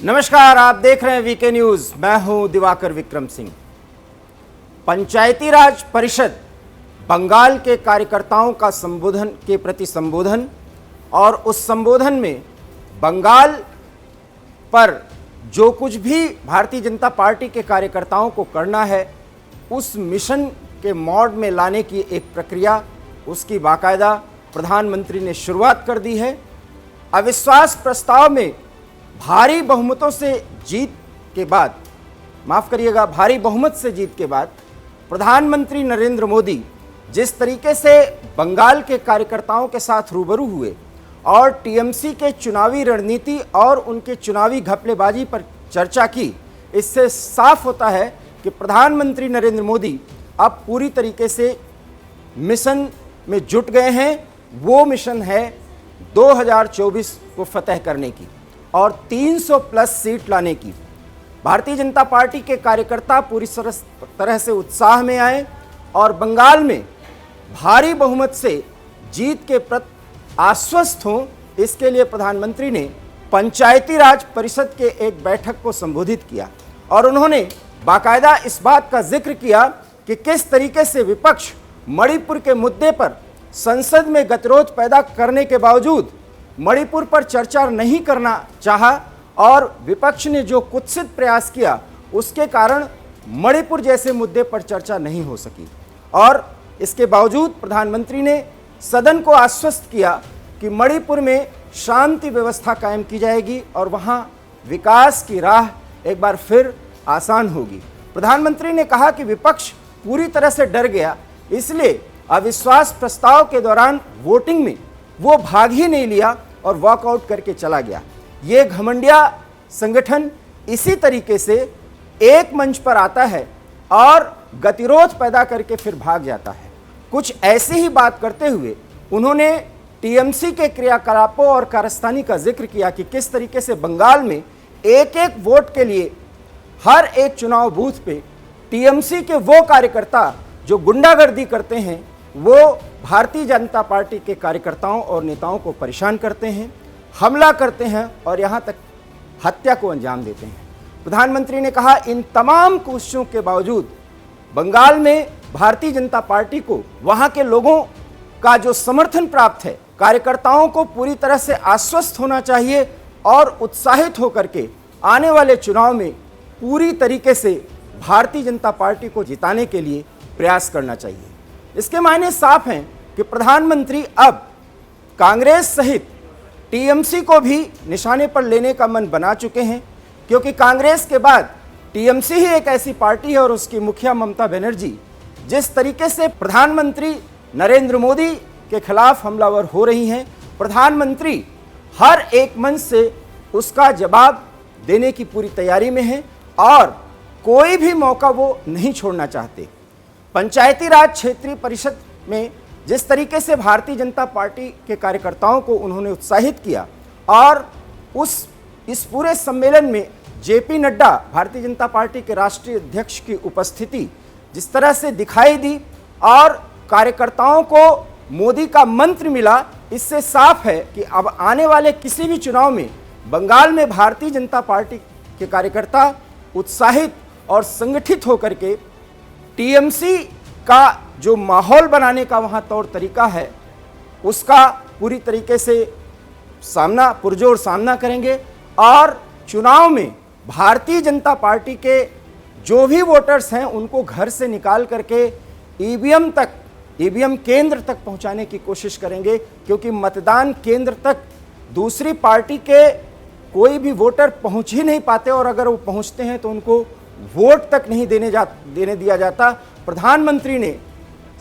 नमस्कार, आप देख रहे हैं वीके न्यूज। मैं हूं दिवाकर विक्रम सिंह। पंचायती राज परिषद बंगाल के कार्यकर्ताओं का संबोधन के प्रति संबोधन और उस संबोधन में बंगाल पर जो कुछ भी भारतीय जनता पार्टी के कार्यकर्ताओं को करना है उस मिशन के मोड में लाने की एक प्रक्रिया, उसकी बाकायदा प्रधानमंत्री ने शुरुआत कर दी है। अविश्वास प्रस्ताव में भारी बहुमतों से जीत के बाद, माफ करिएगा, भारी बहुमत से जीत के बाद प्रधानमंत्री नरेंद्र मोदी जिस तरीके से बंगाल के कार्यकर्ताओं के साथ रूबरू हुए और टीएमसी के चुनावी रणनीति और उनके चुनावी घपलेबाजी पर चर्चा की, इससे साफ होता है कि प्रधानमंत्री नरेंद्र मोदी अब पूरी तरीके से मिशन में जुट गए हैं। वो मिशन है 2024 को फतह करने की और 300 प्लस सीट लाने की। भारतीय जनता पार्टी के कार्यकर्ता पूरी तरह से उत्साह में आए और बंगाल में भारी बहुमत से जीत के प्रति आश्वस्त हों, इसके लिए प्रधानमंत्री ने पंचायती राज परिषद के एक बैठक को संबोधित किया और उन्होंने बाकायदा इस बात का जिक्र किया कि किस तरीके से विपक्ष मणिपुर के मुद्दे पर संसद में गतिरोध पैदा करने के बावजूद मणिपुर पर चर्चा नहीं करना चाहा और विपक्ष ने जो कुत्सित प्रयास किया उसके कारण मणिपुर जैसे मुद्दे पर चर्चा नहीं हो सकी। और इसके बावजूद प्रधानमंत्री ने सदन को आश्वस्त किया कि मणिपुर में शांति व्यवस्था कायम की जाएगी और वहां विकास की राह एक बार फिर आसान होगी। प्रधानमंत्री ने कहा कि विपक्ष पूरी तरह से डर गया, इसलिए अविश्वास प्रस्ताव के दौरान वोटिंग में वो भाग ही नहीं लिया और वॉकआउट करके चला गया। ये घमंडिया संगठन इसी तरीके से एक मंच पर आता है और गतिरोध पैदा करके फिर भाग जाता है। कुछ ऐसी ही बात करते हुए उन्होंने टीएमसी के क्रियाकलापों और कारस्तानी का जिक्र किया कि किस तरीके से बंगाल में एक एक वोट के लिए हर एक चुनाव बूथ पे टीएमसी के वो कार्यकर्ता जो गुंडागर्दी करते हैं वो भारतीय जनता पार्टी के कार्यकर्ताओं और नेताओं को परेशान करते हैं, हमला करते हैं और यहाँ तक हत्या को अंजाम देते हैं। प्रधानमंत्री ने कहा इन तमाम कोशिशों के बावजूद बंगाल में भारतीय जनता पार्टी को वहाँ के लोगों का जो समर्थन प्राप्त है, कार्यकर्ताओं को पूरी तरह से आश्वस्त होना चाहिए और उत्साहित होकर के आने वाले चुनाव में पूरी तरीके से भारतीय जनता पार्टी को जिताने के लिए प्रयास करना चाहिए। इसके मायने साफ हैं कि प्रधानमंत्री अब कांग्रेस सहित टीएमसी को भी निशाने पर लेने का मन बना चुके हैं, क्योंकि कांग्रेस के बाद टीएमसी ही एक ऐसी पार्टी है और उसकी मुखिया ममता बनर्जी जिस तरीके से प्रधानमंत्री नरेंद्र मोदी के खिलाफ हमलावर हो रही हैं, प्रधानमंत्री हर एक मंच से उसका जवाब देने की पूरी तैयारी में है और कोई भी मौका वो नहीं छोड़ना चाहते। पंचायती राज क्षेत्रीय परिषद में जिस तरीके से भारतीय जनता पार्टी के कार्यकर्ताओं को उन्होंने उत्साहित किया और इस पूरे सम्मेलन में जेपी नड्डा, भारतीय जनता पार्टी के राष्ट्रीय अध्यक्ष की उपस्थिति जिस तरह से दिखाई दी और कार्यकर्ताओं को मोदी का मंत्र मिला, इससे साफ है कि अब आने वाले किसी भी चुनाव में बंगाल में भारतीय जनता पार्टी के कार्यकर्ता उत्साहित और संगठित होकर के टीएमसी का जो माहौल बनाने का वहाँ तौर तरीका है उसका पूरी तरीके से पुरजोर सामना करेंगे और चुनाव में भारतीय जनता पार्टी के जो भी वोटर्स हैं उनको घर से निकाल करके ईवीएम केंद्र तक पहुंचाने की कोशिश करेंगे, क्योंकि मतदान केंद्र तक दूसरी पार्टी के कोई भी वोटर पहुंच ही नहीं पाते और अगर वो पहुंचते हैं तो उनको वोट तक नहीं देने दिया जाता। प्रधानमंत्री ने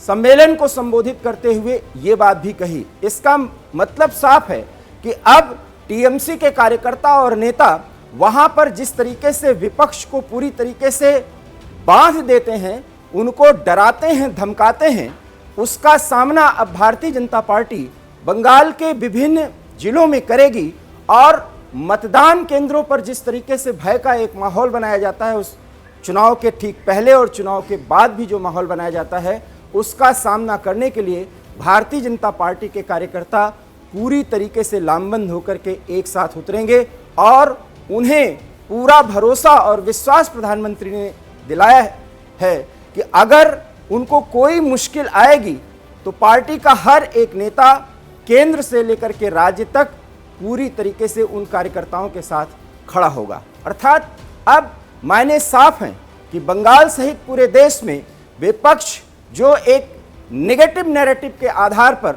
सम्मेलन को संबोधित करते हुए ये बात भी कही। इसका मतलब साफ है कि अब टीएमसी के कार्यकर्ता और नेता वहां पर जिस तरीके से विपक्ष को पूरी तरीके से बांध देते हैं, उनको डराते हैं, धमकाते हैं, उसका सामना अब भारतीय जनता पार्टी बंगाल के विभिन्न जिलों में करेगी और मतदान केंद्रों पर जिस तरीके से भय का एक माहौल बनाया जाता है, उस चुनाव के ठीक पहले और चुनाव के बाद भी जो माहौल बनाया जाता है, उसका सामना करने के लिए भारतीय जनता पार्टी के कार्यकर्ता पूरी तरीके से लामबंद होकर के एक साथ उतरेंगे और उन्हें पूरा भरोसा और विश्वास प्रधानमंत्री ने दिलाया है कि अगर उनको कोई मुश्किल आएगी तो पार्टी का हर एक नेता केंद्र से लेकर के राज्य तक पूरी तरीके से उन कार्यकर्ताओं के साथ खड़ा होगा। अर्थात अब मायने साफ हैं कि बंगाल सहित पूरे देश में विपक्ष जो एक नेगेटिव नैरेटिव के आधार पर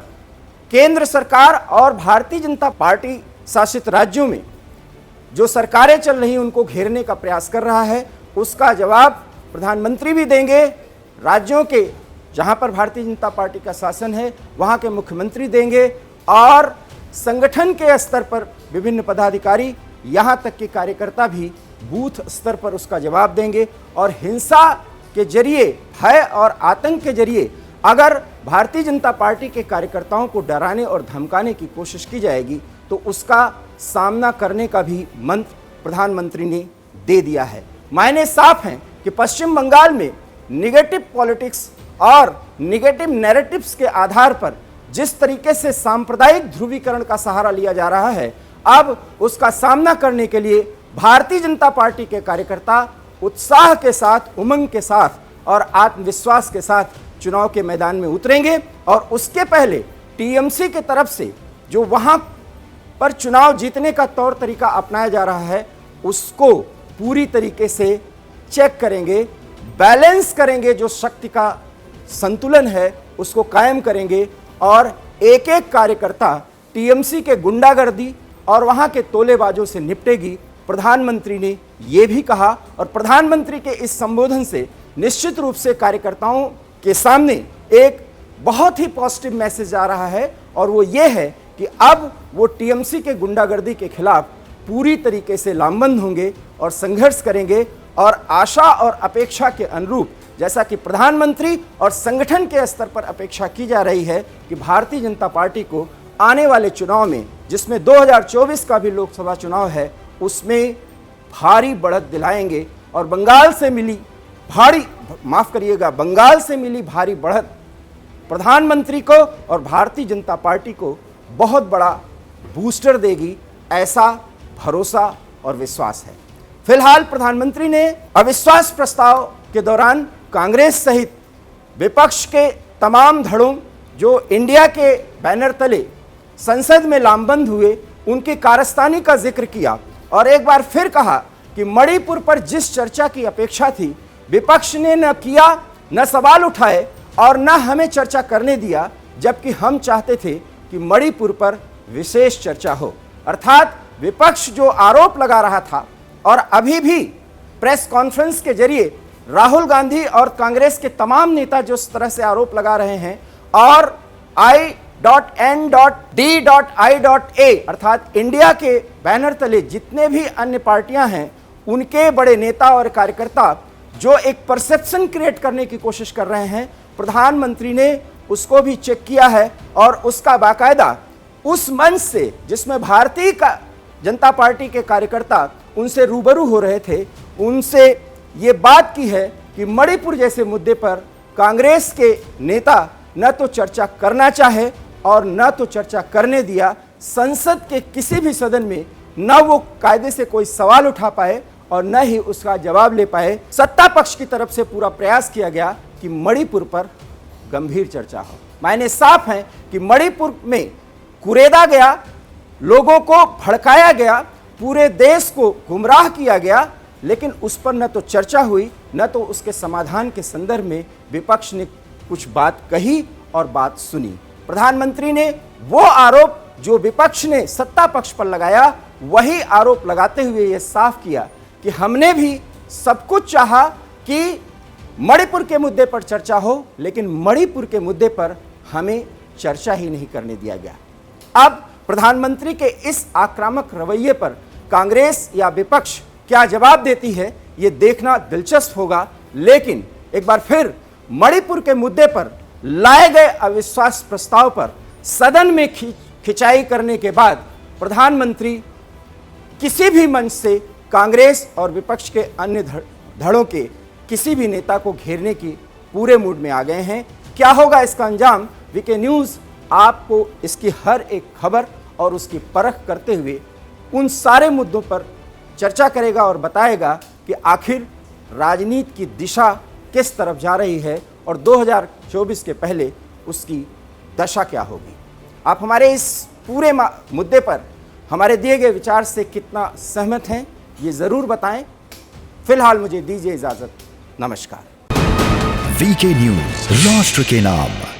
केंद्र सरकार और भारतीय जनता पार्टी शासित राज्यों में जो सरकारें चल रही उनको घेरने का प्रयास कर रहा है, उसका जवाब प्रधानमंत्री भी देंगे। राज्यों के जहां पर भारतीय जनता पार्टी का शासन है वहां के मुख्यमंत्री देंगे और संगठन के स्तर पर विभिन्न पदाधिकारी यहां तक कि कार्यकर्ता भी बूथ स्तर पर उसका जवाब देंगे। और हिंसा के जरिए, भय और आतंक के जरिए अगर भारतीय जनता पार्टी के कार्यकर्ताओं को डराने और धमकाने की कोशिश की जाएगी तो उसका सामना करने का भी मंत्र प्रधानमंत्री ने दे दिया है। मायने साफ हैं कि पश्चिम बंगाल में निगेटिव पॉलिटिक्स और निगेटिव नैरेटिव्स के आधार पर जिस तरीके से सांप्रदायिक ध्रुवीकरण का सहारा लिया जा रहा है, अब उसका सामना करने के लिए भारतीय जनता पार्टी के कार्यकर्ता उत्साह के साथ, उमंग के साथ और आत्मविश्वास के साथ चुनाव के मैदान में उतरेंगे। और उसके पहले टीएमसी की तरफ से जो वहां पर चुनाव जीतने का तौर तरीका अपनाया जा रहा है उसको पूरी तरीके से चेक करेंगे, बैलेंस करेंगे, जो शक्ति का संतुलन है उसको कायम करेंगे और एक एक कार्यकर्ता टीएमसी के गुंडागर्दी और वहां के तोलेबाजों से निपटेगी। प्रधानमंत्री ने यह भी कहा और प्रधानमंत्री के इस संबोधन से निश्चित रूप से कार्यकर्ताओं के सामने एक बहुत ही पॉजिटिव मैसेज आ रहा है और वो ये है कि अब वो टीएमसी के गुंडागर्दी के खिलाफ पूरी तरीके से लामबंद होंगे और संघर्ष करेंगे। और आशा और अपेक्षा के अनुरूप, जैसा कि प्रधानमंत्री और संगठन के स्तर पर अपेक्षा की जा रही है कि भारतीय जनता पार्टी को आने वाले चुनाव में, जिसमें 2024 का भी लोकसभा चुनाव है, उसमें भारी बढ़त दिलाएंगे। और बंगाल से मिली भारी बढ़त प्रधानमंत्री को और भारतीय जनता पार्टी को बहुत बड़ा बूस्टर देगी, ऐसा भरोसा और विश्वास है। फिलहाल प्रधानमंत्री ने अविश्वास प्रस्ताव के दौरान कांग्रेस सहित विपक्ष के तमाम धड़ों जो इंडिया के बैनर तले संसद में लामबंद हुए, उनकी कारस्तानी का जिक्र किया और एक बार फिर कहा कि मणिपुर पर जिस चर्चा की अपेक्षा थी विपक्ष ने न किया, न सवाल उठाए और न हमें चर्चा करने दिया, जबकि हम चाहते थे कि मणिपुर पर विशेष चर्चा हो। अर्थात विपक्ष जो आरोप लगा रहा था और अभी भी प्रेस कॉन्फ्रेंस के जरिए राहुल गांधी और कांग्रेस के तमाम नेता जो इस तरह से आरोप लगा रहे हैं और I.N.D.I.A अर्थात इंडिया के बैनर तले जितने भी अन्य पार्टियां हैं उनके बड़े नेता और कार्यकर्ता जो एक परसेप्शन क्रिएट करने की कोशिश कर रहे हैं, प्रधानमंत्री ने उसको भी चेक किया है और उसका बाकायदा उस मंच से जिसमें भारतीय जनता पार्टी के कार्यकर्ता उनसे रूबरू हो रहे थे, उनसे ये बात की है कि मणिपुर जैसे मुद्दे पर कांग्रेस के नेता न तो चर्चा करना चाहे और न तो चर्चा करने दिया। संसद के किसी भी सदन में न वो कायदे से कोई सवाल उठा पाए और न ही उसका जवाब ले पाए। सत्ता पक्ष की तरफ से पूरा प्रयास किया गया कि मणिपुर पर गंभीर चर्चा हो। मायने साफ हैं कि मणिपुर में कुरेदा गया, लोगों को भड़काया गया, पूरे देश को गुमराह किया गया, लेकिन उस पर न तो चर्चा हुई न तो उसके समाधान के संदर्भ में विपक्ष ने कुछ बात कही और बात सुनी। प्रधानमंत्री ने वो आरोप जो विपक्ष ने सत्ता पक्ष पर लगाया, वही आरोप लगाते हुए ये साफ किया कि हमने भी सब कुछ चाहा कि मणिपुर के मुद्दे पर चर्चा हो, लेकिन मणिपुर के मुद्दे पर हमें चर्चा ही नहीं करने दिया गया। अब प्रधानमंत्री के इस आक्रामक रवैये पर कांग्रेस या विपक्ष क्या जवाब देती है, ये देखना दिलचस्प होगा। लेकिन एक बार फिर मणिपुर के मुद्दे पर लाए गए अविश्वास प्रस्ताव पर सदन में खिंचाई करने के बाद प्रधानमंत्री किसी भी मंच से कांग्रेस और विपक्ष के अन्य धड़ों के किसी भी नेता को घेरने की पूरे मूड में आ गए हैं। क्या होगा इसका अंजाम, वीके न्यूज़ आपको इसकी हर एक खबर और उसकी परख करते हुए उन सारे मुद्दों पर चर्चा करेगा और बताएगा कि आखिर राजनीति की दिशा किस तरफ जा रही है और 2024 के पहले उसकी दशा क्या होगी। आप हमारे इस पूरे मुद्दे पर हमारे दिए गए विचार से कितना सहमत हैं, ये ज़रूर बताएं। फिलहाल मुझे दीजिए इजाज़त। नमस्कार। वीके न्यूज़, राष्ट्र के नाम।